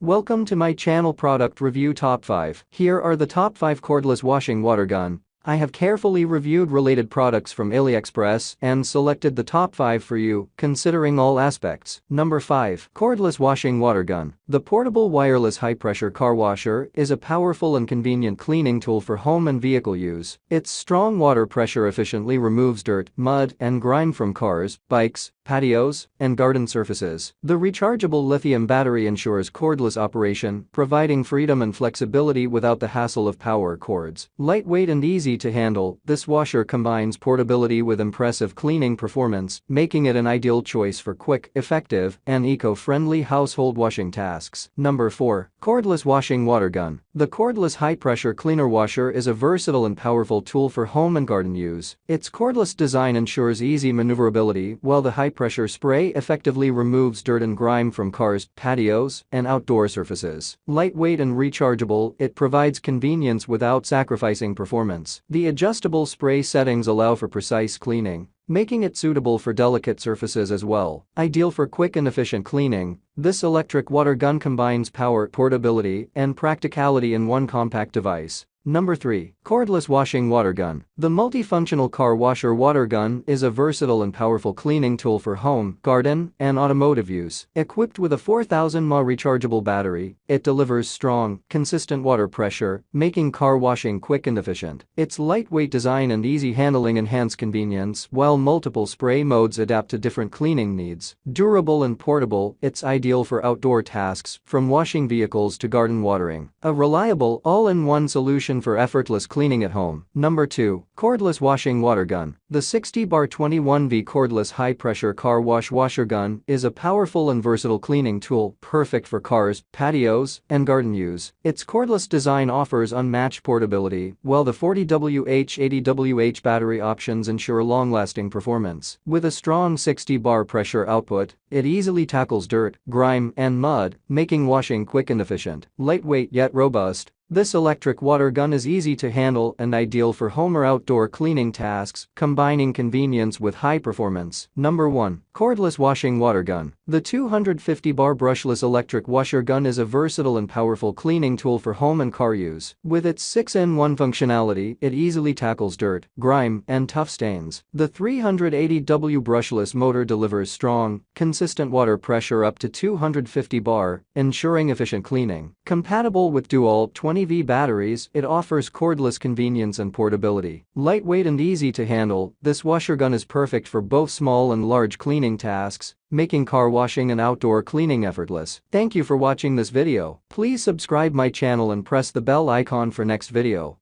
Welcome to my channel product review top 5. Here are the top 5 cordless washing water gun. I have carefully reviewed related products from AliExpress and selected the top 5 for you, considering all aspects. Number 5. Cordless Washing Water Gun. The portable wireless high-pressure car washer is a powerful and convenient cleaning tool for home and vehicle use. Its strong water pressure efficiently removes dirt, mud, and grime from cars, bikes, patios, and garden surfaces. The rechargeable lithium battery ensures cordless operation, providing freedom and flexibility without the hassle of power cords. Lightweight and easy to handle, this washer combines portability with impressive cleaning performance, making it an ideal choice for quick, effective, and eco-friendly household washing tasks. Number 4. Cordless Washing Water Gun. The cordless high-pressure cleaner washer is a versatile and powerful tool for home and garden use. Its cordless design ensures easy maneuverability, while the high-pressure spray effectively removes dirt and grime from cars, patios, and outdoor surfaces. Lightweight and rechargeable, it provides convenience without sacrificing performance. The adjustable spray settings allow for precise cleaning, making it suitable for delicate surfaces as well. Ideal for quick and efficient cleaning, this electric water gun combines power, portability, and practicality in one compact device. Number 3. Cordless Washing Water Gun. The multifunctional car washer water gun is a versatile and powerful cleaning tool for home, garden, and automotive use. Equipped with a 4000 mAh rechargeable battery, it delivers strong, consistent water pressure, making car washing quick and efficient. Its lightweight design and easy handling enhance convenience, while multiple spray modes adapt to different cleaning needs. Durable and portable, it's ideal for outdoor tasks, from washing vehicles to garden watering. A reliable, all-in-one solution for effortless cleaning at home. Number 2. Cordless Washing Water Gun. The 60-bar-21V cordless high-pressure car wash washer gun is a powerful and versatile cleaning tool, perfect for cars, patios, and garden use. Its cordless design offers unmatched portability, while the 40Wh/80Wh battery options ensure long-lasting performance. With a strong 60-bar pressure output, it easily tackles dirt, grime, and mud, making washing quick and efficient. Lightweight yet robust, this electric water gun is easy to handle and ideal for home or outdoor cleaning tasks, combining convenience with high performance. Number 1. Cordless Washing Water Gun. The 250-bar brushless electric washer gun is a versatile and powerful cleaning tool for home and car use. With its 6-in-1 functionality, it easily tackles dirt, grime, and tough stains. The 380W brushless motor delivers strong, consistent water pressure up to 250 bar, ensuring efficient cleaning. Compatible with dual 20V batteries, it offers cordless convenience and portability. Lightweight and easy to handle, this washer gun is perfect for both small and large cleaning tasks, making car washing and outdoor cleaning effortless. Thank you for watching this video. Please subscribe my channel and press the bell icon for next video.